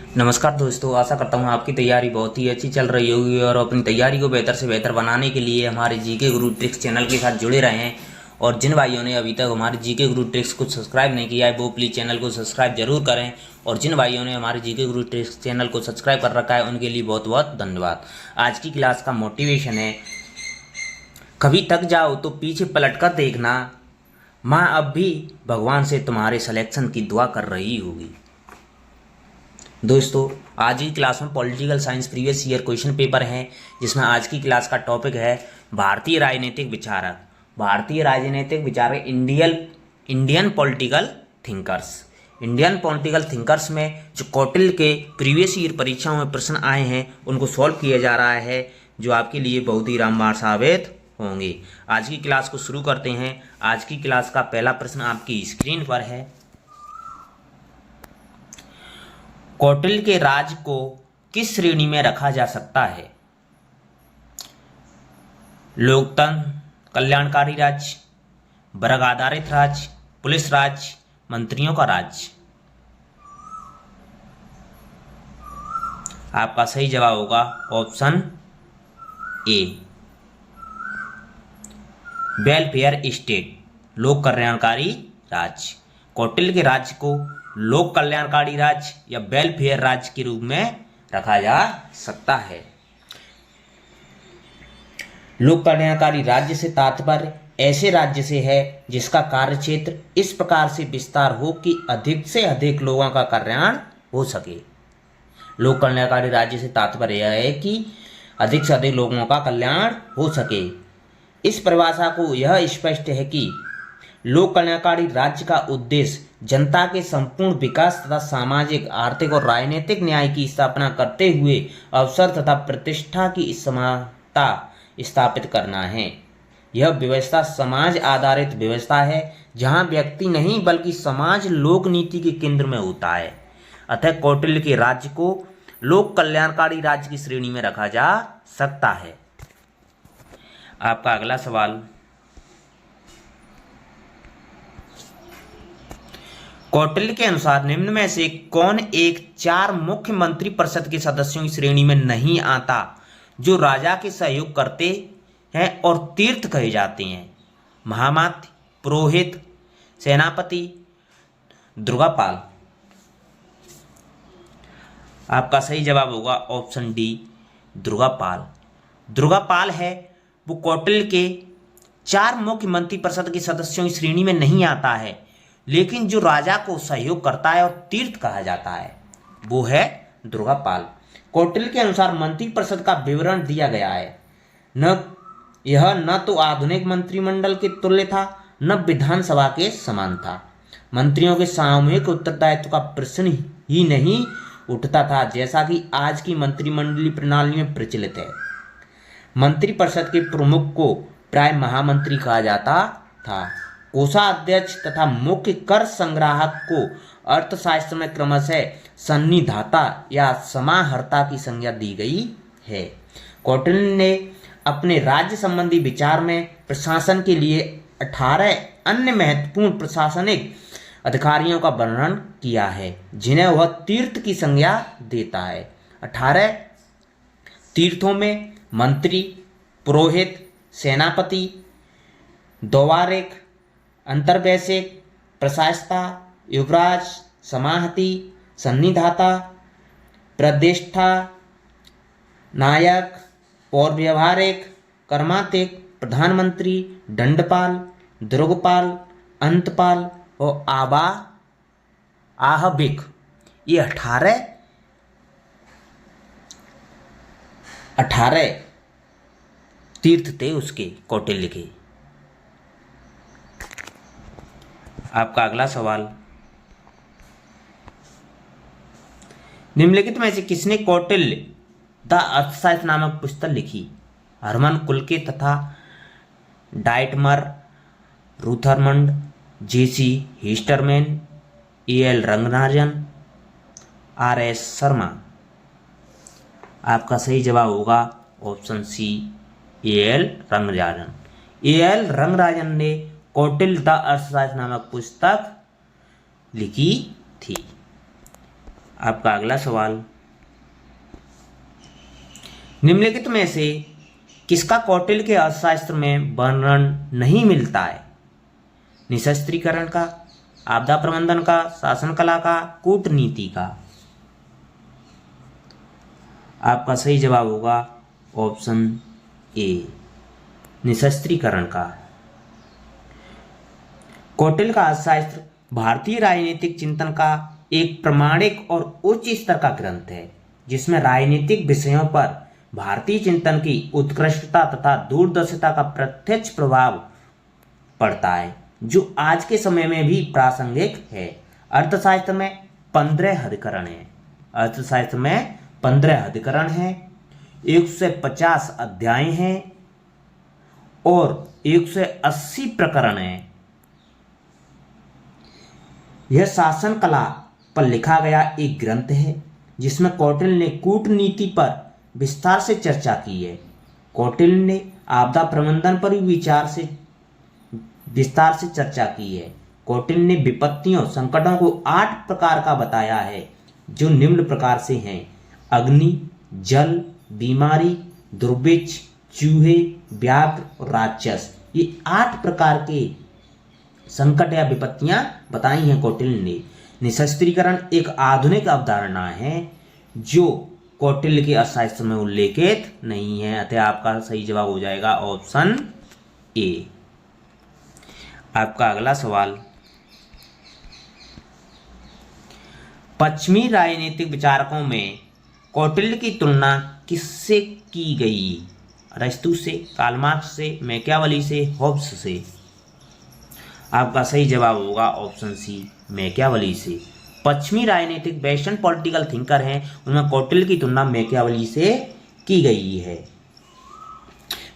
नमस्कार दोस्तों, आशा करता हूँ आपकी तैयारी बहुत ही अच्छी चल रही होगी और अपनी तैयारी को बेहतर से बेहतर बनाने के लिए हमारे जीके गुरु ट्रिक्स चैनल के साथ जुड़े रहे हैं। और जिन भाइयों ने अभी तक हमारे जीके गुरु ट्रिक्स को सब्सक्राइब नहीं किया है वो प्लीज़ चैनल को सब्सक्राइब जरूर करें। और जिन भाइयों ने हमारे जीके गुरु ट्रिक्स चैनल को सब्सक्राइब कर रखा है उनके लिए बहुत बहुत धन्यवाद। आज की क्लास का मोटिवेशन है, कभी थक जाओ तो पीछे पलट कर देखना, माँ अब भी भगवान से तुम्हारे सिलेक्शन की दुआ कर रही होगी। दोस्तों, आज की क्लास में political science previous year question paper है, जिसमें आज की क्लास का टॉपिक है भारतीय राजनीतिक विचारक। भारतीय राजनीतिक विचारक Indian political thinkers. Indian political thinkers में जो कौटिल्य के प्रीवियस ईयर परीक्षाओं में प्रश्न आए हैं उनको सॉल्व किया जा रहा है, जो आपके लिए बहुत ही रामबाण साबित होंगे। आज की क्लास को शुरू करते हैं। आज की क्लास का पहला प्रश्न आपकी स्क्रीन पर है। कौटिल्य के राज को किस श्रेणी में रखा जा सकता है? लोकतंत्र, कल्याणकारी राज्य, वर्ग आधारित राज्य, पुलिस राज्य, मंत्रियों का राज्य। आपका सही जवाब होगा ऑप्शन ए, वेलफेयर स्टेट, लोक कल्याणकारी राज्य। कौटिल्य के राज्य को लोक कल्याणकारी राज्य या वेलफेयर राज्य के रूप में रखा जा सकता है। लोक कल्याणकारी राज्य से तात्पर्य ऐसे राज्य से है जिसका कार्यक्षेत्र इस प्रकार से विस्तार हो कि अधिक से अधिक लोगों का कल्याण हो सके। लोक कल्याणकारी राज्य से तात्पर्य यह है कि अधिक से अधिक लोगों का कल्याण हो सके। इस परिभाषा को यह स्पष्ट है कि लोक कल्याणकारी राज्य का उद्देश्य जनता के संपूर्ण विकास तथा सामाजिक, आर्थिक और राजनीतिक न्याय की स्थापना करते हुए अवसर तथा प्रतिष्ठा की समानता स्थापित करना है। यह व्यवस्था समाज आधारित व्यवस्था है, जहां व्यक्ति नहीं बल्कि समाज लोक नीति के केंद्र में होता है। अतः कौटिल्य के राज्य को लोक कल्याणकारी राज्य की श्रेणी में रखा जा सकता है। आपका अगला सवाल, कौटिल्य के अनुसार निम्न में से कौन एक 4 मुख्य मंत्री परिषद के सदस्यों की श्रेणी में नहीं आता जो राजा के सहयोग करते हैं और तीर्थ कहे जाते हैं? महामात्य, पुरोहित, सेनापति, दुर्गापाल। आपका सही जवाब होगा ऑप्शन डी, दुर्गापाल। दुर्गापाल है वो कौटिल्य के 4 मुख्य मंत्री परिषद के सदस्यों की श्रेणी में नहीं आता है, लेकिन जो राजा को सहयोग करता है और तीर्थ कहा जाता है वो है दुर्गापाल। कौटिल्य के अनुसार मंत्री परिषद का विवरण दिया गया है। यह न तो आधुनिक मंत्रिमंडल के तुल्य था न विधानसभा के समान था। मंत्रियों के सामूहिक उत्तरदायित्व का प्रश्न ही नहीं उठता था, जैसा कि आज की मंत्रिमंडलीय प्रणाली में प्रचलित है। मंत्री परिषद के प्रमुख को प्राय महामंत्री कहा जाता था। कोषाध्यक्ष तथा मुख्य कर संग्राहक को अर्थशास्त्र में क्रमशः सन्निधाता या समाहर्ता की संज्ञा दी गई है। कौटिल्य ने अपने राज्य संबंधी विचार में प्रशासन के लिए 18 अन्य महत्वपूर्ण प्रशासनिक अधिकारियों का वर्णन किया है, जिन्हें वह तीर्थ की संज्ञा देता है। 18 तीर्थों में मंत्री, पुरोहित, सेनापति, द्वारिक, अंतर्वैशिक, प्रशासता, युवराज, समाहति, सन्निधाता, प्रतिष्ठा, नायक, पौर व्यवहारिक, कर्मातिक, प्रधानमंत्री, दंडपाल, दुर्गपाल, अंतपाल और आहविक, ये 18 तीर्थ थे उसके, कौटिल्य के। आपका अगला सवाल, निम्नलिखित में से किसने कौटिल्य द अर्थशास्त्र नामक पुस्तक लिखी? हर्मन कुल्के तथा Dietmar, Rothermund, J C Heesterman, L Rangarajan, R S. Sharma. आपका सही जवाब होगा option C, L Rangarajan. L Rangarajan ने कौटिल्य द अर्थशास्त्र नामक पुस्तक लिखी थी। आपका अगला सवाल, निम्नलिखित में से किसका कौटिल्य के अर्थशास्त्र में वर्णन नहीं मिलता है? निशस्त्रीकरण का, आपदा प्रबंधन का, शासन कला का, कूटनीति का। आपका सही जवाब होगा ऑप्शन ए, निशस्त्रीकरण का। कौटिल्य का अर्थशास्त्र भारतीय राजनीतिक चिंतन का एक प्रामाणिक और उच्च स्तर का ग्रंथ है, जिसमें राजनीतिक विषयों पर भारतीय चिंतन की उत्कृष्टता तथा दूरदर्शिता का प्रत्यक्ष प्रभाव पड़ता है, जो आज के समय में भी प्रासंगिक है। अर्थशास्त्र में 15 अधिकरण हैं। अर्थशास्त्र में 15 अधिकरण हैं, 150 अध्याय हैं और 180 प्रकरण हैं। यह शासन कला पर लिखा गया एक ग्रंथ है, जिसमें कौटिल्य ने कूटनीति पर विस्तार से चर्चा की है। कौटिल्य ने आपदा प्रबंधन पर भी विस्तार से चर्चा की है। कौटिल्य ने विपत्तियों, संकटों को 8 प्रकार का बताया है, जो निम्न प्रकार से हैं: अग्नि, जल, बीमारी, दुर्भिक्ष, चूहे, व्याघ्र और राक्षस। ये 8 प्रकार के संकट या विपत्तियां बताई हैं कौटिल्य ने। निशस्त्रीकरण एक आधुनिक अवधारणा है, जो कौटिल्य के अर्थशास्त्र में उल्लेखित नहीं है, अतः आपका सही जवाब हो जाएगा ऑप्शन ए। आपका अगला सवाल, पश्चिमी राजनीतिक विचारकों में कौटिल्य की तुलना किससे की गई? अरस्तू से, कार्ल मार्क्स से, मैकियावेली से, होब्स से। आपका सही जवाब होगा ऑप्शन सी, मैकियावेली से। पश्चिमी राजनीतिक वेस्टर्न पॉलिटिकल थिंकर हैं, उनमें कौटिल्य की तुलना मैकियावेली से की गई है।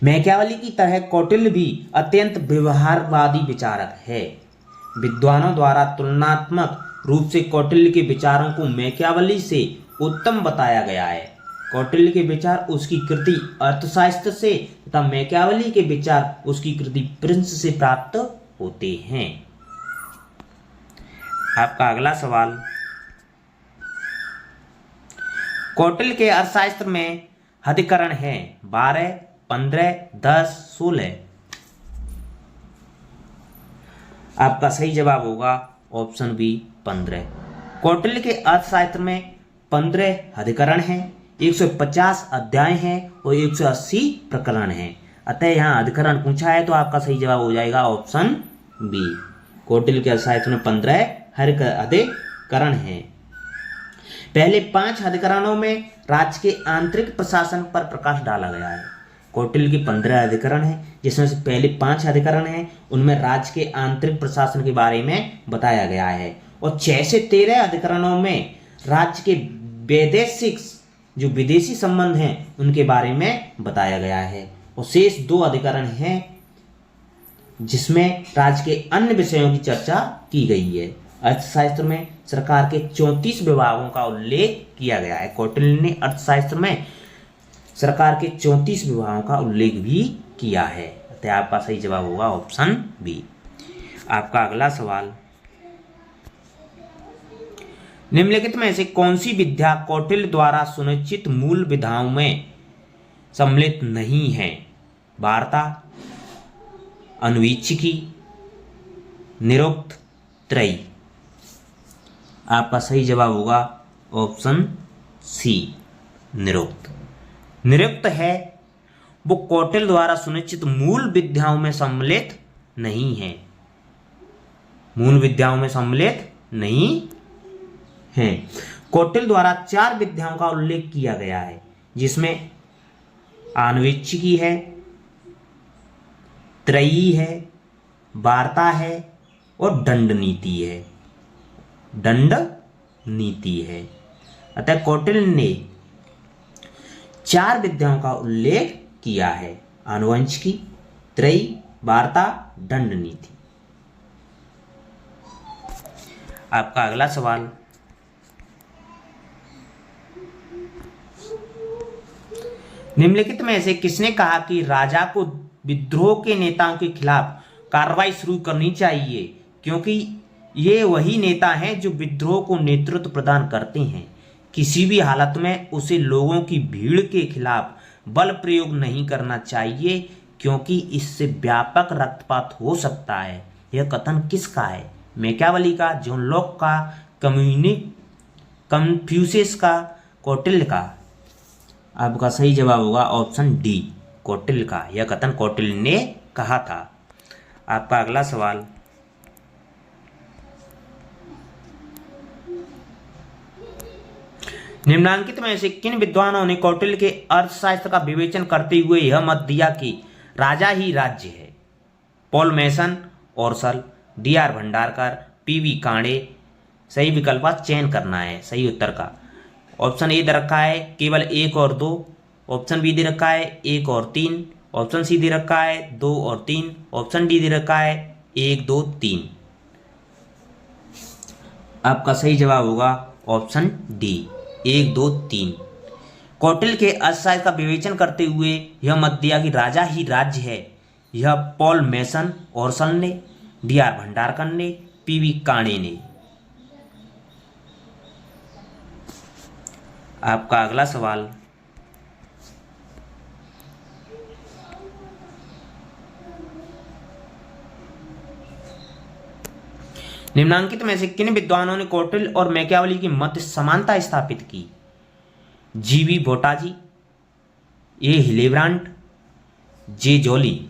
मैकियावेली की तरह कौटिल्य भी अत्यंत व्यवहारवादी विचारक है। विद्वानों द्वारा तुलनात्मक रूप से कौटिल्य के विचारों को मैकियावेली से उत्तम बताया गया है। कौटिल्य के विचार उसकी कृति अर्थशास्त्र से तथा मैकियावेली के विचार उसकी कृति प्रिंस से प्राप्त होते हैं। आपका अगला सवाल, कौटिल्य के अर्थशास्त्र में अधिकरण है 12, 15, 10, 16। आपका सही जवाब होगा ऑप्शन बी 15। कौटिल्य के अर्थशास्त्र में 15 अधिकरण हैं, 150 अध्याय हैं और 180 प्रकरण हैं, अतः यहाँ अधिकरण पूछा है तो आपका सही जवाब हो जाएगा ऑप्शन बी। कौटिल्य के अर्थशास्त्र में 15 अधिकरण हैं। पहले 5 अधिकरणों में राज्य के आंतरिक प्रशासन पर प्रकाश डाला गया है। कौटिल्य के 15 अधिकरण हैं, जिसमें से पहले 5 अधिकरण हैं, उनमें राज्य के आंतरिक प्रशासन के बारे में बताया गया है, और 6 से 13 अधिकरणों में राज्य के वैदेशिक जो विदेशी संबंध हैं उनके बारे में बताया गया है, और शेष 2 अधिकरण हैं जिसमें राज्य के अन्य विषयों की चर्चा की गई है। अर्थशास्त्र में सरकार के 34 विभागों का उल्लेख किया गया है। कौटिल्य ने अर्थशास्त्र में सरकार के 34 विभागों का उल्लेख भी किया है, तो आपका सही जवाब होगा ऑप्शन बी। आपका अगला सवाल, निम्नलिखित में से कौन सी विद्या कौटिल्य द्वारा सुनिश्चित मूल विधाओं में सम्मिलित नहीं है? वार्ता, अनुवीक्षिकी, निरुक्त, त्रयी। आपका सही जवाब होगा ऑप्शन सी, निरुक्त। निरुक्त है वो कौटिल्य द्वारा सुनिश्चित मूल विद्याओं में सम्मिलित नहीं है, मूल विद्याओं में सम्मिलित नहीं है। कौटिल्य द्वारा 4 विद्याओं का उल्लेख किया गया है, जिसमें आनुवीक्षिकी है, त्रयी है, वार्ता है और दंड नीति है। दंड नीति है। अतः कौटिल्य ने 4 विद्याओं का उल्लेख किया है: आनुवंशिकी, त्रयी, वार्ता, दंड नीति। आपका अगला सवाल, निम्नलिखित में से किसने कहा कि राजा को विद्रोह के नेताओं के खिलाफ कार्रवाई शुरू करनी चाहिए, क्योंकि ये वही नेता हैं जो विद्रोह को नेतृत्व प्रदान करते हैं? किसी भी हालत में उसे लोगों की भीड़ के खिलाफ बल प्रयोग नहीं करना चाहिए, क्योंकि इससे व्यापक रक्तपात हो सकता है। यह कथन किसका है? मैकियावेली का, जॉन लॉक का, कन्फ्यूशियस का, कौटिल्य का? आपका सही जवाब होगा ऑप्शन डी, कौटिल्य का। यह कथन कौटिल्य ने कहा था। आपका अगला सवाल, निम्नांकित में से किन विद्वानों ने कौटिल्य के अर्थशास्त्र का विवेचन करते हुए यह मत दिया कि राजा ही राज्य है? Paul Masson, Oursel, D R. Bhandarkar, P V. Kane. सही विकल्प का चयन करना है सही उत्तर का। ऑप्शन ए दे रखा है केवल 1 और 2, ऑप्शन बी दे रखा है 1 और 3, ऑप्शन सी दे रखा है 2 और 3, ऑप्शन डी दे रखा है 1, 2, 3। आपका सही जवाब होगा ऑप्शन डी, 1, 2, 3। कौटिल्य के अर्थशास्त्र का विवेचन करते हुए यह मत दिया कि राजा ही राज्य है, यह पॉल मेसन, ओरसल ने, डी.आर. भंडारकर ने, पी.वी. कांडे ने। आपका अगला सवाल, निम्नांकित में से किन विद्वानों ने कौटिल्य और मैकियावेली की मध्य समानता स्थापित की? जी.वी. बोटाजी, ए. हिलेब्रांट, जे. जोली।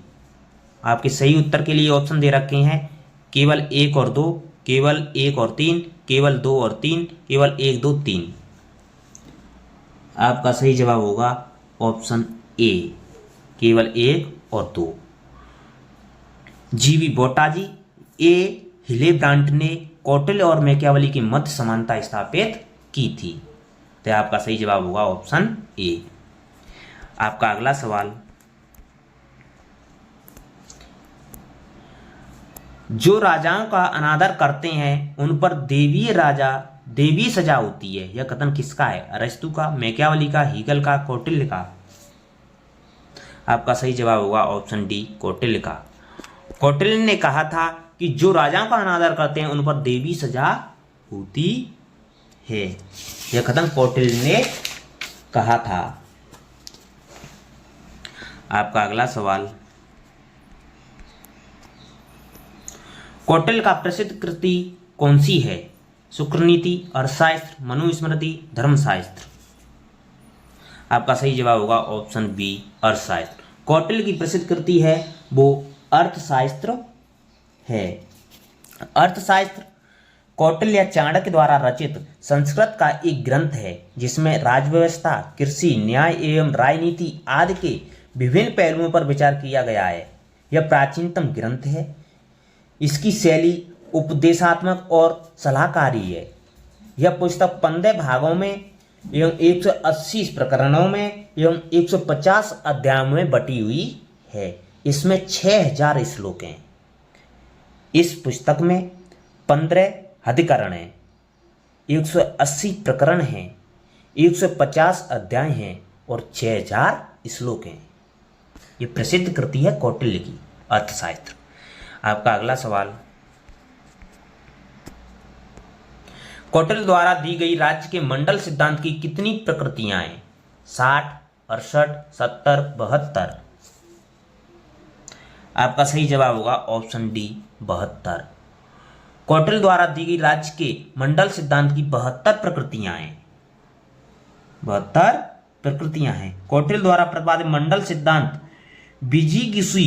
आपके सही उत्तर के लिए ऑप्शन दे रखे हैं केवल 1 और 2, केवल 1 और 3, केवल 2 और 3, केवल 1, 2, 3। आपका सही जवाब होगा ऑप्शन ए, केवल 1 और 2। जी.वी. बोटाजी, ए. हिलेब्रांट ने कौटिल्य और मैकियावेली की मध्य समानता स्थापित की थी। तो आपका सही जवाब होगा ऑप्शन ए। आपका अगला सवाल, जो राजाओं का अनादर करते हैं उन पर देवी सजा होती है, यह कथन किसका है? अरस्तु का, मैकियावेली का, हीगल का, कौटिल्य का? आपका सही जवाब होगा ऑप्शन डी, कौटिल्य का। कौटिल्य ने कहा था कि जो राजाओं का अनादर करते हैं उन पर देवी सजा होती है, यह कथन कौटिल्य ने कहा था। आपका अगला सवाल, कौटिल्य का प्रसिद्ध कृति कौन सी है? शुक्रनीति, अर्थशास्त्र, मनुस्मृति, धर्मशास्त्र? आपका सही जवाब होगा ऑप्शन बी, अर्थशास्त्र। कौटिल्य की प्रसिद्ध कृति है वो अर्थशास्त्र है। अर्थशास्त्र कौटिल्य या चाणक्य द्वारा रचित संस्कृत का एक ग्रंथ है जिसमें राजव्यवस्था, कृषि, न्याय एवं राजनीति आदि के विभिन्न पहलुओं पर विचार किया गया है। यह प्राचीनतम ग्रंथ है। इसकी शैली उपदेशात्मक और सलाहकारी है। यह पुस्तक 15 भागों में एवं 180 प्रकरणों में एवं 150 अध्यायों में बटी हुई है। इसमें 6000 श्लोक हैं। इस पुस्तक में 15 अधिकरण हैं, 180 प्रकरण हैं, 150 अध्याय हैं और 6000 श्लोक हैं। ये प्रसिद्ध कृति है कौटिल्य की, अर्थशास्त्र। आपका अगला सवाल, कौटिल्य द्वारा दी गई राज्य के मंडल सिद्धांत की कितनी प्रकृतियां हैं? 60, 68, 70, 72? आपका सही जवाब होगा ऑप्शन डी, 72। कौटिल्य द्वारा दी गई राज्य के मंडल सिद्धांत की 72 प्रकृतियां हैं। 72 प्रकृतियां हैं। कौटिल्य द्वारा प्रतिपादित मंडल सिद्धांत विजिगीषु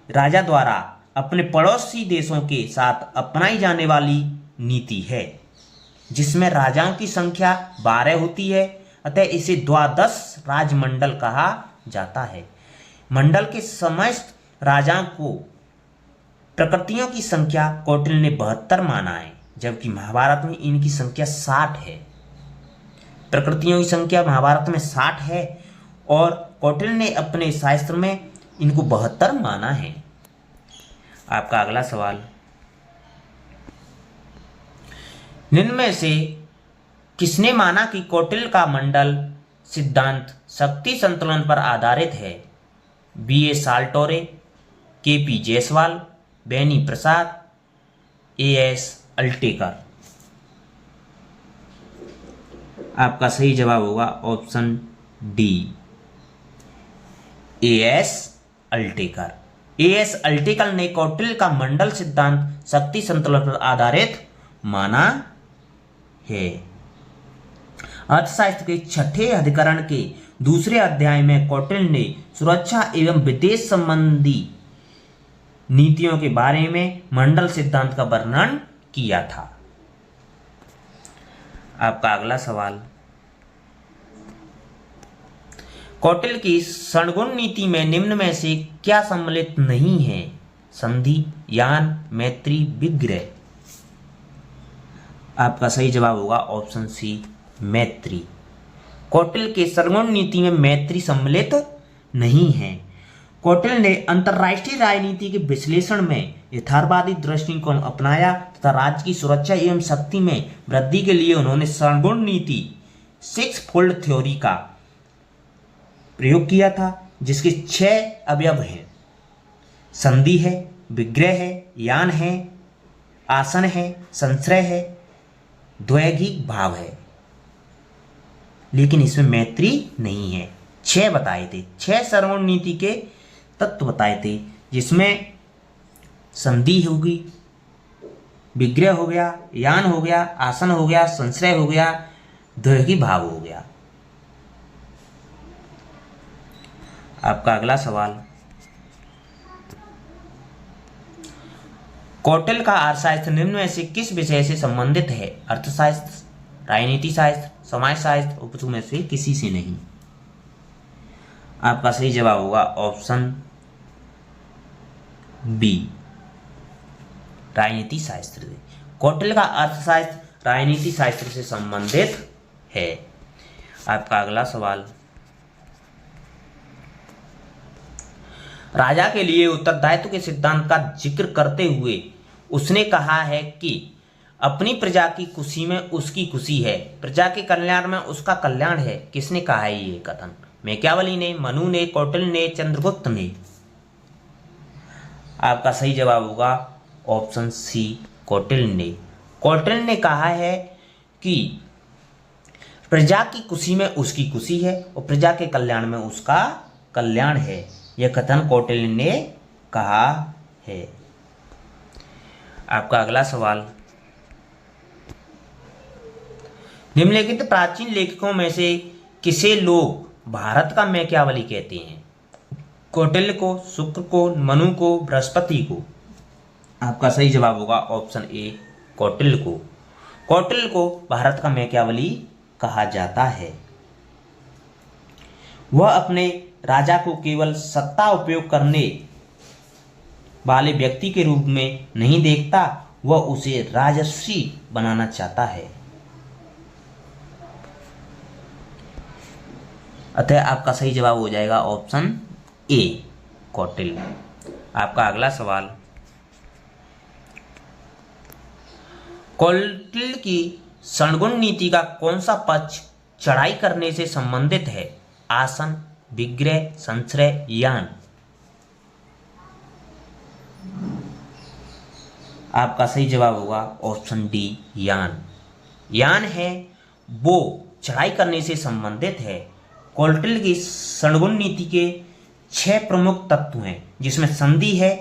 राजा द्वारा अपने पड़ोसी देशों के साथ अपनाई जाने वाली नीति है, जिसमें राजाओं की संख्या 12 होती है, अतः इसे द्वादश राजमंडल कहा जाता है। मंडल के समस्त राजाओं को प्रकृतियों की संख्या कौटिल्य ने 72 माना है, जबकि महाभारत में इनकी संख्या 60 है। प्रकृतियों की संख्या महाभारत में 60 है और कौटिल्य ने अपने शास्त्र में इनको 72 माना है। आपका अगला सवाल, निम्न में से किसने माना कि कौटिल्य का मंडल सिद्धांत शक्ति संतुलन पर आधारित है? BA. साल्टोरे, KP. Jaiswal, Beni Prasad, AS. Altekar? आपका सही जवाब होगा option D, as Altekar. As Altekar ने कौटिल्य का मंडल सिद्धांत शक्ति संतुलन पर आधारित माना है। अर्थशास्त्र के छठे अधिकरण के दूसरे अध्याय में कौटिल्य ने सुरक्षा एवं विदेश संबंधी नीतियों के बारे में मंडल सिद्धांत का वर्णन किया था। आपका अगला सवाल, कौटिल्य की षणगुण नीति में निम्न में से क्या सम्मिलित नहीं है? संधि, यान, मैत्री, विग्रह। आपका सही जवाब होगा ऑप्शन सी, मैत्री। कौटिल्य के षणगुण नीति में मैत्री सम्मिलित नहीं है। कौटिल्य ने अंतर्राष्ट्रीय राजनीति के विश्लेषण में यथार्थवादी दृष्टिकोण अपनाया तथा राज्य की सुरक्षा एवं शक्ति में वृद्धि के लिए उन्होंने षणगुण नीति 6 फोल्ड थ्योरी का प्रयोग किया था, जिसके 6 अवयव हैं। संधि है, विग्रह है, यान है, आसन है, संश्रय है, द्वैगिक भाव है, लेकिन इसमें मैत्री नहीं है। 6 बताए थे, 6 षणगुण नीति के तत्व बताए थे, जिसमें संधि होगी, विग्रह हो गया, यान हो गया, आसन हो गया, संश्रय हो गया, द्वैगिक भाव हो गया। आपका अगला सवाल, कौटिल्य का अर्थशास्त्र निम्न में से किस विषय से संबंधित है? अर्थशास्त्र, राजनीति शास्त्र, समाज शास्त्र, उपयुक्त में से किसी से नहीं। आपका सही जवाब होगा ऑप्शन बी, राजनीति शास्त्र से। कौटिल्य का अर्थशास्त्र राजनीति शास्त्र से संबंधित है। आपका अगला सवाल, राजा के लिए उत्तरदायित्व के सिद्धांत का जिक्र करते हुए उसने कहा है कि अपनी प्रजा की खुशी में उसकी खुशी है, प्रजा के कल्याण में उसका कल्याण है। किसने कहा है ये कथन? मैकियावेली ने, मनु ने, कौटिल्य ने, चंद्रगुप्त ने। आपका सही जवाब होगा ऑप्शन सी, कौटिल्य ने। कौटिल्य ने कहा है कि प्रजा की खुशी में उसकी खुशी है और प्रजा के कल्याण में उसका कल्याण है। यह कथन कौटिल्य ने कहा है। आपका अगला सवाल, निम्नलिखित प्राचीन लेखकों में से किसे लोग भारत का मैकियावेली कहते हैं? कौटिल्य को, शुक्र को, मनु को, बृहस्पति को। आपका सही जवाब होगा ऑप्शन ए, कौटिल्य को। कौटिल्य को भारत का मैकियावेली कहा जाता है। वह अपने राजा को केवल सत्ता उपयोग करने वाले व्यक्ति के रूप में नहीं देखता, वह उसे राजर्षि बनाना चाहता है। अतः आपका सही जवाब हो जाएगा ऑप्शन ए, कौटिल्य। आपका अगला सवाल, कौटिल्य की षणगुण नीति का कौन सा पक्ष चढ़ाई करने से संबंधित है? आसन, विग्रह, संश्रय, यान। आपका सही जवाब होगा ऑप्शन डी, यान। यान है वो चढ़ाई करने से संबंधित है। कौटिल्य की षणगुण नीति के 6 प्रमुख तत्व हैं, जिसमें संधि है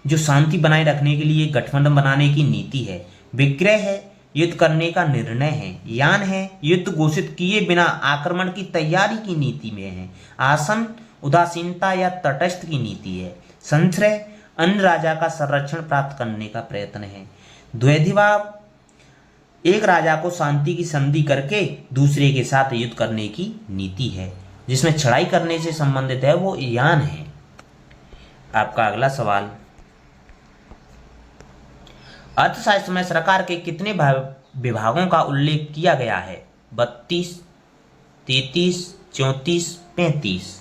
जो शांति बनाए रखने के लिए गठबंधन बनाने की नीति है, विग्रह है युद्ध करने का निर्णय है, यान है युद्ध घोषित किए बिना आक्रमण की तैयारी की नीति में है, आसन उदासीनता या तटस्थ की नीति है, संश्रय अन्य राजा का संरक्षण प्राप्त करने का प्रयत्न है, द्वैधिभाव एक राजा को शांति की संधि करके दूसरे के साथ युद्ध करने की नीति है। जिसमें चढ़ाई करने से संबंधित है वो यान है। आपका अगला सवाल, अर्थशास्त्र में सरकार के कितने विभागों का उल्लेख किया गया है? 32, 33, 34, 35।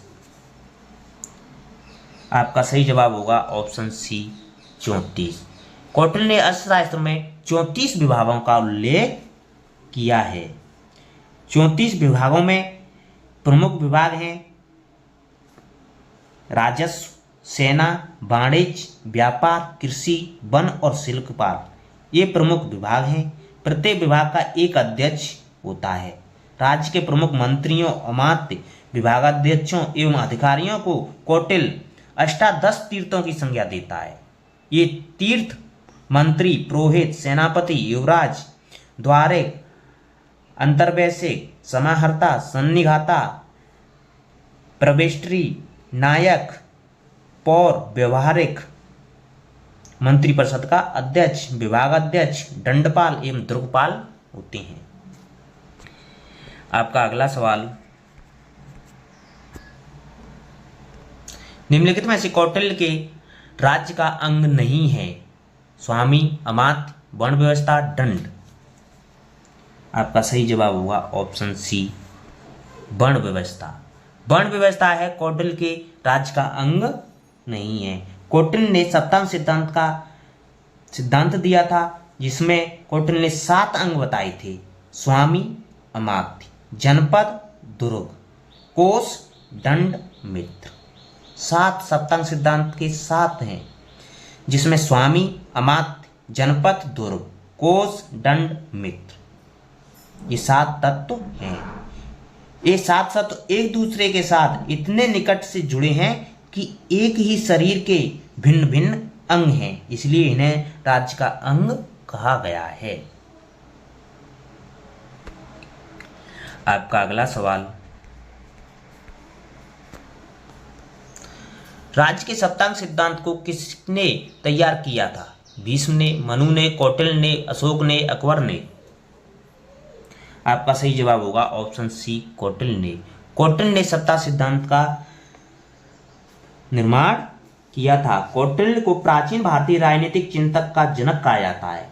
आपका सही जवाब होगा ऑप्शन सी, 34। कौटिल्य ने अर्थशास्त्र में 34 विभागों का उल्लेख किया है। 34 विभागों में प्रमुख विभाग हैं राजस्व, सेना, वाणिज्य, व्यापार, कृषि, वन और शिल्पकार। ये प्रमुख विभाग हैं। प्रत्येक विभाग का एक अध्यक्ष होता है। राज्य के प्रमुख मंत्रियों, अमात्य, विभागाध्यक्षों एवं अधिकारियों को कौटिल्य अष्टादश तीर्थों की संज्ञा देता है। ये तीर्थ मंत्री, पुरोहित, सेनापति, युवराज, द्वारिक, अंतर्वैशिक, समाहर्ता, सन्निघाता, प्रवेष्टरी, नायक, पौर, व्यवहारिक, मंत्रिपरिषद का अध्यक्ष, विभागाध्यक्ष, दंडपाल एवं दुर्गपाल होते हैं। आपका अगला सवाल, निम्नलिखित में से कौटिल्य के राज्य का अंग नहीं है? स्वामी, अमात्य, वर्ण व्यवस्था, दंड। आपका सही जवाब होगा ऑप्शन सी, वर्ण व्यवस्था। वर्ण व्यवस्था है कौटिल्य के राज्य का अंग नहीं है। कौटिल्य ने सप्तम सिद्धांत का सिद्धांत दिया था, जिसमें कौटिल्य ने 7 अंग बताए थे: स्वामी, अमात्य, जनपद, दुर्ग, कोष, दंड, मित्र। 7 सप्तम सिद्धांत के 7 हैं, जिसमें स्वामी, अमात्य, जनपद, दुर्ग, कोष, दंड, मित्र, ये 7 तत्व हैं। ये 7 तत्व एक दूसरे के साथ इतने निकट से जुड़े हैं कि एक ही शरीर के भिन्न भिन्न अंग हैं, इसलिए इन्हें राज्य का अंग कहा गया है। आपका अगला सवाल, राज्य के सप्तांग सिद्धांत को किसने तैयार किया था? भीष्म ने, मनु ने, कौटिल्य ने, अशोक ने, अकबर ने। आपका सही जवाब होगा ऑप्शन सी, कौटिल्य ने। कौटिल्य ने सप्ताह सिद्धांत का निर्माण किया था। कौटिल्य को प्राचीन भारतीय राजनीतिक चिंतक का जनक कहा जाता है।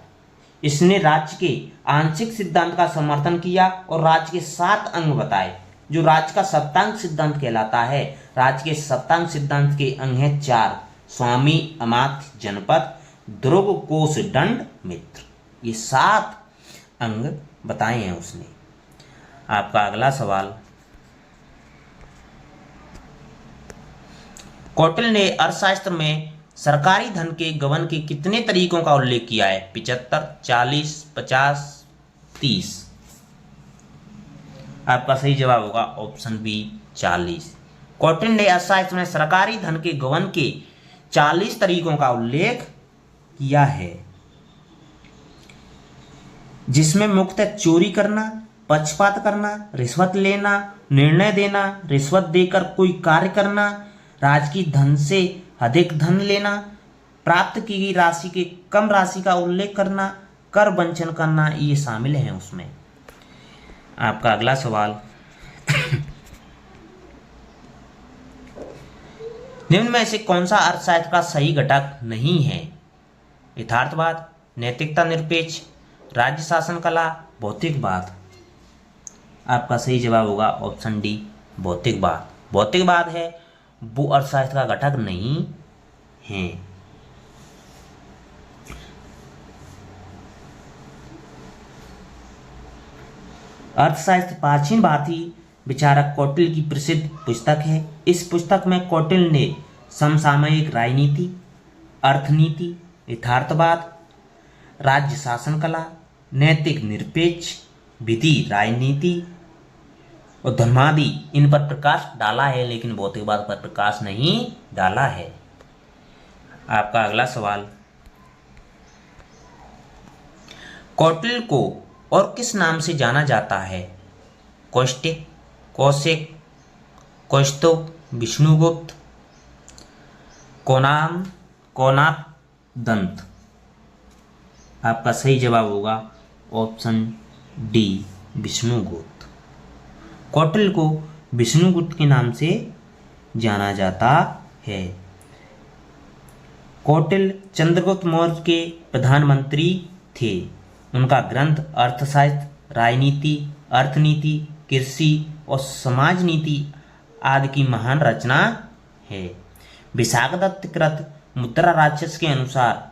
इसने राज्य के आंशिक सिद्धांत का समर्थन किया और राज्य के 7 अंग बताए, जो राज्य का सप्तांग सिद्धांत कहलाता है। राज्य के सप्तांग सिद्धांत के अंग हैं 4: स्वामी, अमात्य, जनपद, दुर्ग, कोष, दंड, मित्र। ये 7 अंग बताए हैं उसने। आपका अगला सवाल, कौटिल्य ने अर्थशास्त्र में सरकारी धन के गबन के कितने तरीकों का उल्लेख किया है? 75, 40, 50, 30। आपका सही जवाब होगा ऑप्शन बी, 40। कौटिल्य ने अर्थशास्त्र में सरकारी धन के गबन के 40 तरीकों का उल्लेख किया है, जिसमें मुख्यतः चोरी करना, पक्षपात करना, रिश्वत लेना, निर्णय देना, रिश्वत देकर कोई कार्य करना, राजकीय धन से अधिक धन लेना, प्राप्त की गई राशि के कम राशि का उल्लेख करना, कर वंचन करना, ये शामिल हैं उसमें। आपका अगला सवाल, निम्न में से कौन सा अर्थशास्त्र का सही घटक नहीं है? यथार्थवाद, नैतिकता, निरपेक्ष, राज्य शासन कला, भौतिकवाद। आपका सही जवाब होगा ऑप्शन डी, भौतिकवाद। भौतिकवाद है वो अर्थशास्त्र का घटक नहीं है। अर्थशास्त्र प्राचीन भारतीय विचारक कौटिल्य की प्रसिद्ध पुस्तक है। इस पुस्तक में कौटिल्य ने समसामयिक राजनीति, अर्थनीति, यथार्थवाद, राज्य शासन कला, नैतिक निरपेक्ष, विधि राजनीति और धर्मादि, इन पर प्रकाश डाला है, लेकिन भौतिकवाद पर प्रकाश नहीं डाला है। आपका अगला सवाल, कौटिल्य को और किस नाम से जाना जाता है? कौशिक, कौशिक, कौस्तुभ, विष्णुगुप्त, कोनाम, कोनाप, दंत। आपका सही जवाब होगा ऑप्शन डी, विष्णुगुप्त। कौटिल्य को विष्णुगुप्त के नाम से जाना जाता है। कौटिल्य चंद्रगुप्त मौर्य के प्रधानमंत्री थे। उनका ग्रंथ अर्थशास्त्र, राजनीति, अर्थनीति, कृषि और समाज नीति आदि की महान रचना है। विशाखदत्त कृत मुद्रा राक्षस के अनुसार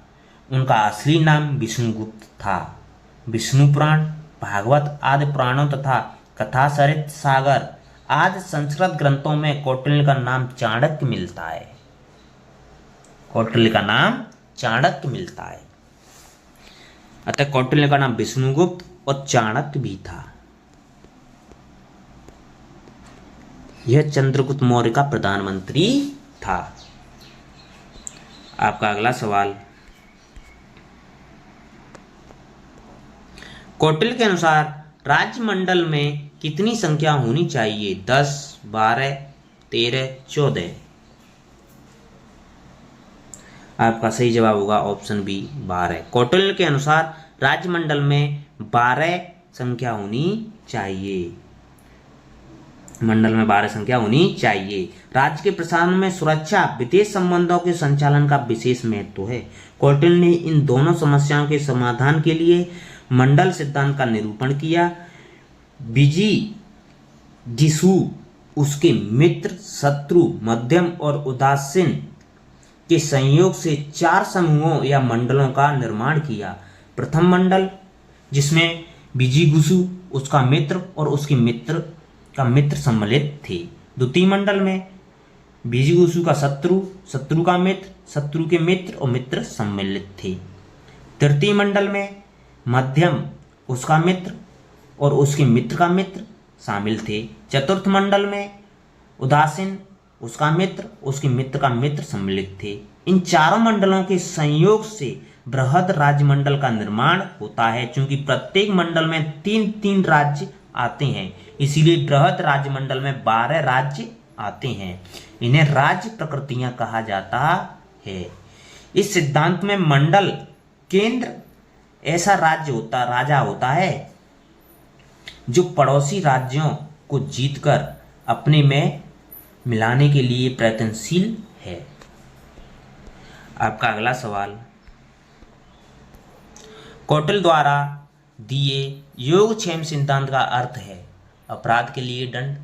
उनका असली नाम विष्णुगुप्त था। विष्णु पुराण, भागवत आदि पुराणों तथा कथा सरित सागर आदि संस्कृत ग्रंथों में कौटिल्य का नाम चाणक्य मिलता है। कौटिल्य का नाम चाणक्य मिलता है। अतः कौटिल्य का नाम विष्णुगुप्त और चाणक्य भी था। यह चंद्रगुप्त मौर्य का प्रधानमंत्री था। आपका अगला सवाल, कौटिल्य के अनुसार राज्यमंडल में कितनी संख्या होनी चाहिए? 10, 12, 13, 14। आपका सही जवाब होगा ऑप्शन बी 12। कौटिल्य के अनुसार राज्यमंडल में 12 संख्या होनी चाहिए। मंडल में 12 संख्या होनी चाहिए। राज्य के प्रशासन में सुरक्षा, विदेश संबंधों के संचालन का विशेष महत्व है। कौटिल्य ने इन दोनों समस्याओं के समाधान के लिए मंडल सिद्धांत का निरूपण किया। विजिगीषु उसके मित्र, शत्रु, मध्यम और उदासीन के संयोग से 4 समूहों या मंडलों का निर्माण किया। प्रथम मंडल जिसमें विजिगीषु, उसका मित्र और उसके मित्र का मित्र सम्मिलित थे। द्वितीय मंडल में विजिगीषु का शत्रु, शत्रु का मित्र, शत्रु के मित्र और मित्र सम्मिलित थे। तृतीय मंडल में मध्यम, उसका मित्र और उसके मित्र का मित्र शामिल थे। चतुर्थ मंडल में उदासीन, उसका मित्र, उसके मित्र का मित्र सम्मिलित थे। इन चारों मंडलों के संयोग से बृहद राज्यमंडल का निर्माण होता है। क्योंकि प्रत्येक मंडल में 3-3 राज्य आते हैं, इसीलिए बृहद राज्यमंडल में 12 राज्य आते हैं। इन्हें राज्य प्रकृतियां कहा जाता है। इस सिद्धांत में मंडल केंद्र ऐसा राजा होता है जो पड़ोसी राज्यों को जीतकर अपने में मिलाने के लिए प्रयत्नशील है। आपका अगला सवाल, कौटिल्य द्वारा दिए योगक्षेम सिद्धांत का अर्थ है? अपराध के लिए दंड,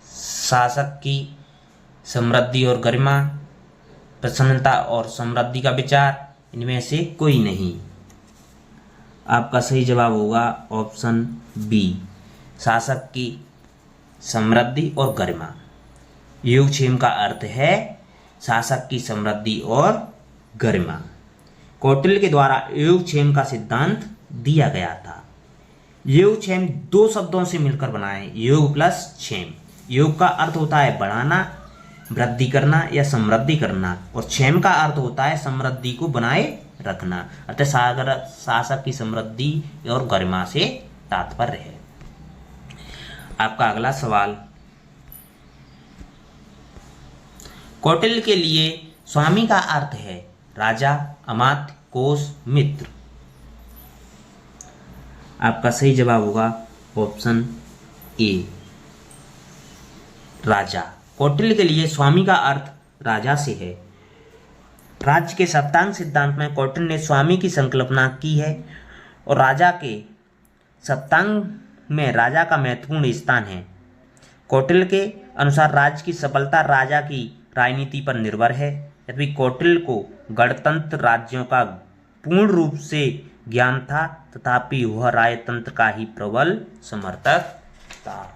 शासक की समृद्धि और गरिमा, प्रसन्नता और समृद्धि का विचार, इनमें से कोई नहीं। आपका सही जवाब होगा ऑप्शन बी, शासक की समृद्धि और गरिमा। योगक्षेम का अर्थ है शासक की समृद्धि और गरिमा। कौटिल्य के द्वारा योगक्षेम का सिद्धांत दिया गया था। योगक्षेम 2 शब्दों से मिलकर बना है, योग प्लस क्षेम। योग का अर्थ होता है बढ़ाना, वृद्धि करना या समृद्धि करना, और क्षेम का अर्थ होता है समृद्धि को बनाए रखना। अतः शासक की समृद्धि और गरिमा से तात्पर्य है। आपका अगला सवाल, कौटिल्य के लिए स्वामी का अर्थ है राजा, अमात्य, कोश, मित्र। आपका सही जवाब होगा ऑप्शन ए, राजा। कौटिल्य के लिए स्वामी का अर्थ राजा से है। राज्य के सप्तांग सिद्धांत में कौटिल्य ने स्वामी की संकल्पना की है और राजा के सप्तांग में राजा का महत्वपूर्ण स्थान है। कौटिल्य के अनुसार राज्य की सफलता राजा की राजनीति पर निर्भर है। यद्यपि कौटिल्य को गणतंत्र राज्यों का पूर्ण रूप से ज्ञान था, तथापि वह राजतंत्र का ही प्रबल समर्थक था।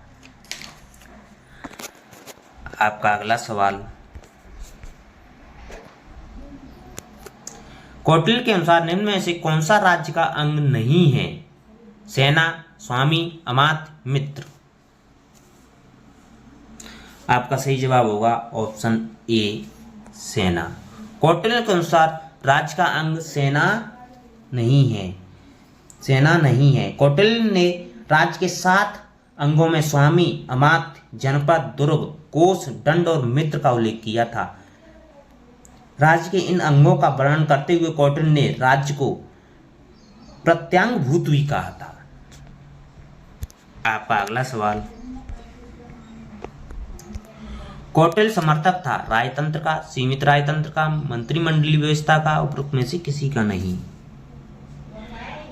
आपका अगला सवाल, कौटिल्य के अनुसार निम्न में से कौन सा राज्य का अंग नहीं है? सेना, स्वामी, अमात्य, मित्र। आपका सही जवाब होगा ऑप्शन ए, सेना। कौटिल्य के अनुसार राज्य का अंग सेना नहीं है। सेना नहीं है। कौटिल्य ने राज्य के 7 अंगों में स्वामी, अमात्य, जनपद, दुर्ग, कोष, दंड और मित्र का उल्लेख किया था। राज्य के इन अंगों का वर्णन करते हुए कौटिल्य ने राज्य को प्रत्यांग भूत भी कहा था। आपका अगला सवाल, कौटिल्य समर्थक था राजतंत्र का, सीमित राजतंत्र का, मंत्रिमंडलीय व्यवस्था का, उपरोक्त में से किसी का नहीं।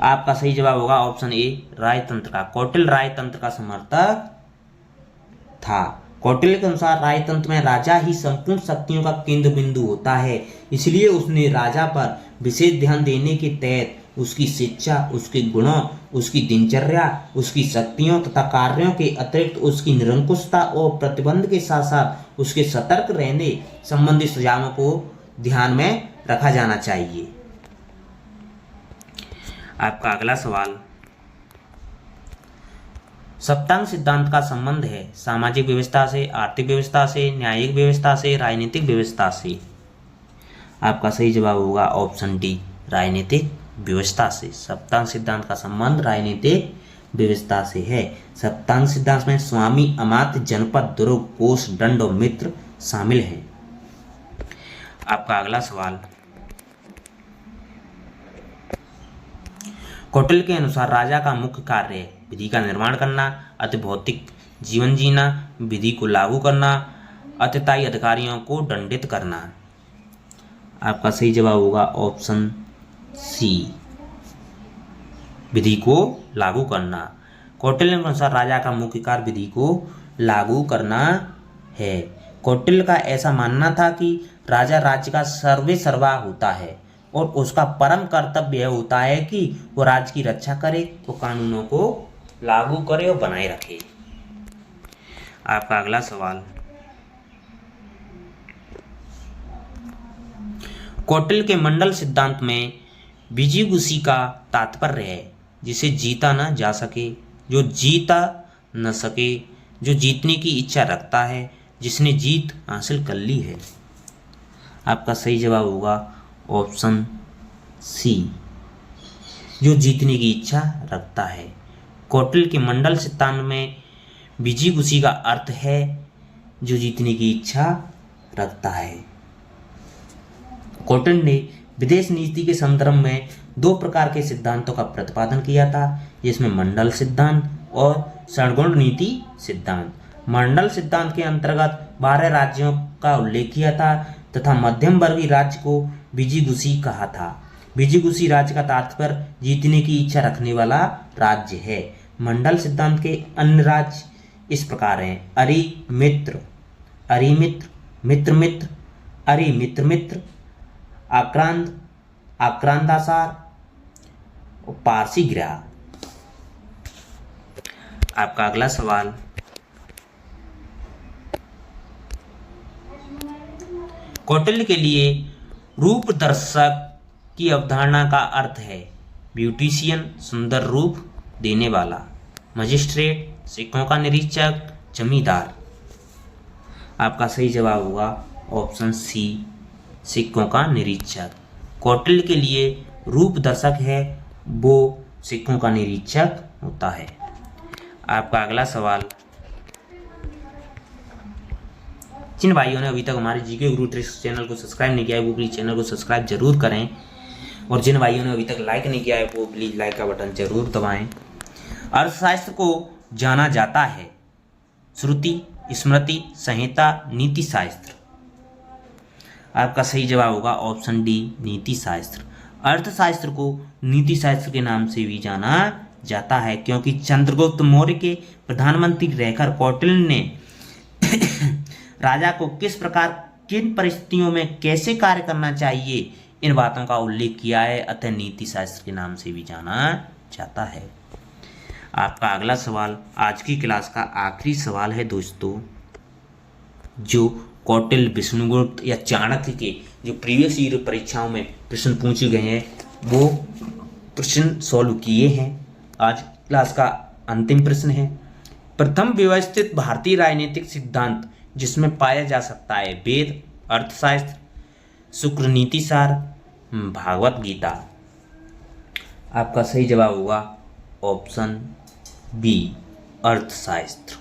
आपका सही जवाब होगा ऑप्शन ए, राजतंत्र का। कौटिल्य राजतंत्र का समर्थक था। कौटिल्य के अनुसार राजतंत्र में राजा ही संपूर्ण शक्तियों का केंद्र बिंदु होता है, इसलिए उसने राजा पर विशेष ध्यान देने के तहत उसकी शिक्षा, उसके गुणों, उसकी दिनचर्या, उसकी शक्तियों तथा कार्यों के अतिरिक्त उसकी निरंकुशता और प्रतिबंध के साथ साथ उसके सतर्क रहने संबंधी सुझावों को ध्यान में रखा जाना चाहिए। आपका अगला सवाल, सप्तांग सिद्धांत का संबंध है सामाजिक व्यवस्था से, आर्थिक व्यवस्था से, न्यायिक व्यवस्था से, राजनीतिक व्यवस्था से। आपका सही जवाब होगा ऑप्शन डी, राजनीतिक व्यवस्था से। सप्तांग सिद्धांत का संबंध राजनीतिक व्यवस्था से है। सप्तांग सिद्धांत में स्वामी, अमात्य, जनपद, दुर्ग, कोष, दंड और मित्र शामिल हैं। आपका अगला सवाल, कौटिल्य के अनुसार राजा का मुख्य कार्य विधि का निर्माण करना, अति भौतिक जीवन जीना, विधि को लागू करना, अतिताई अधिकारियों को दंडित करना। आपका सही जवाब होगा ऑप्शन सी, विधि को लागू करना। कौटिल्य के अनुसार राजा का मुख्य कार्य विधि को लागू करना है। कौटिल्य का ऐसा मानना था कि राजा राज्य का सर्वे सर्वा होता है और उसका परम कर्तव्य यह होता है कि वो राज्य की रक्षा करे, वो कानूनों को लागू करे और बनाए रखे। आपका अगला सवाल, कौटिल्य के मंडल सिद्धांत में विजिगुषी का तात्पर्य है जिसे जीता न जा सके, जो जीता न सके, जो जीतने की इच्छा रखता है, जिसने जीत हासिल कर ली है। आपका सही जवाब होगा ऑप्शन सी, जो जीतने की इच्छा रखता है। कौटिल्य के मंडल सिद्धांत में विजिगुषी का अर्थ है जो जीतने की इच्छा रखता है। कौटिल्य ने विदेश नीति के संदर्भ में दो प्रकार के सिद्धांतों का प्रतिपादन किया था, जिसमें मंडल सिद्धांत और षड्गुण नीति सिद्धांत। मंडल सिद्धांत के अंतर्गत 12 राज्यों का उल्लेख किया था तथा मध्यम वर्गीय राज्य को विजिगुषी कहा था। विजिगुषी राज्य का तात्पर्य जीतने की इच्छा रखने वाला राज्य है। मंडल सिद्धांत के अन्य राज्य इस प्रकार हैं: अरिमित्र, अरिमित्र, मित्रमित्र, अरिमित्रमित्र, आक्रांत, आक्रांतासार और पारसी ग्रह। आपका अगला सवाल, कौटिल्य के लिए रूप दर्शक की अवधारणा का अर्थ है ब्यूटिशियन, सुंदर रूप देने वाला, मजिस्ट्रेट, सिक्कों का निरीक्षक, जमींदार। आपका सही जवाब होगा ऑप्शन सी, सिक्कों का निरीक्षक। कौटिल्य के लिए रूप दर्शक है वो सिक्कों का निरीक्षक होता है। आपका अगला सवाल, जिन भाइयों ने अभी तक हमारे जीके गुरु ट्रिक्स चैनल को सब्सक्राइब नहीं किया है वो प्लीज चैनल को सब्सक्राइब जरूर करें, और जिन भाइयों ने अभी तक लाइक नहीं किया है वो प्लीज लाइक का बटन जरूर दबाएं। अर्थशास्त्र को जाना जाता है श्रुति, स्मृति, संहिता, नीति शास्त्र। आपका सही जवाब होगा ऑप्शन डी, नीति शास्त्र। अर्थशास्त्र को नीति शास्त्र के नाम से भी जाना जाता है क्योंकि चंद्रगुप्त मौर्य के प्रधानमंत्री रहकर कौटिल्य ने राजा को किस प्रकार, किन परिस्थितियों में कैसे कार्य करना चाहिए, इन बातों का उल्लेख किया है, अतः नीति शास्त्र के नाम से भी जाना जाता है। आपका अगला सवाल आज की क्लास का आखिरी सवाल है दोस्तों, जो कौटिल्य, विष्णुगुप्त या चाणक्य के जो प्रीवियस ईयर परीक्षाओं में प्रश्न पूछे गए हैं वो प्रश्न सॉल्व किए हैं। आज क्लास का अंतिम प्रश्न है, प्रथम व्यवस्थित भारतीय राजनीतिक सिद्धांत जिसमें पाया जा सकता है वेद, अर्थशास्त्र, शुक्र नीति सार, भागवत गीता। आपका सही जवाब होगा ऑप्शन बी, अर्थशास्त्र।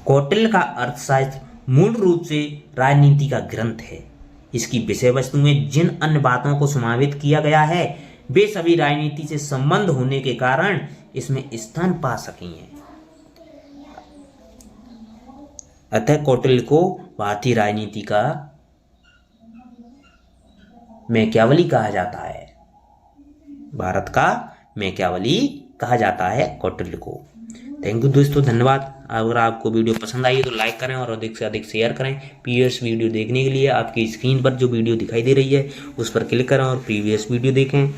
कौटिल्य का अर्थशास्त्र मूल रूप से राजनीति का ग्रंथ है। इसकी विषय वस्तु में जिन अन्य बातों को समावित किया गया है वे सभी राजनीति से संबंध होने के कारण इसमें स्थान पा सकी हैं। अतः कौटिल्य को भारतीय राजनीति का मैकियावली कहा जाता है, भारत का मैकियावली कहा जाता है कौटिल्य को। थैंक यू दोस्तों, धन्यवाद। अगर आपको वीडियो पसंद आई है तो लाइक करें और अधिक से अधिक शेयर करें। प्रीवियस वीडियो देखने के लिए आपकी स्क्रीन पर जो वीडियो दिखाई दे रही है उस पर क्लिक करें और प्रीवियस वीडियो देखें।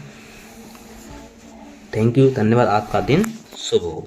थैंक यू, धन्यवाद। आपका दिन शुभ हो।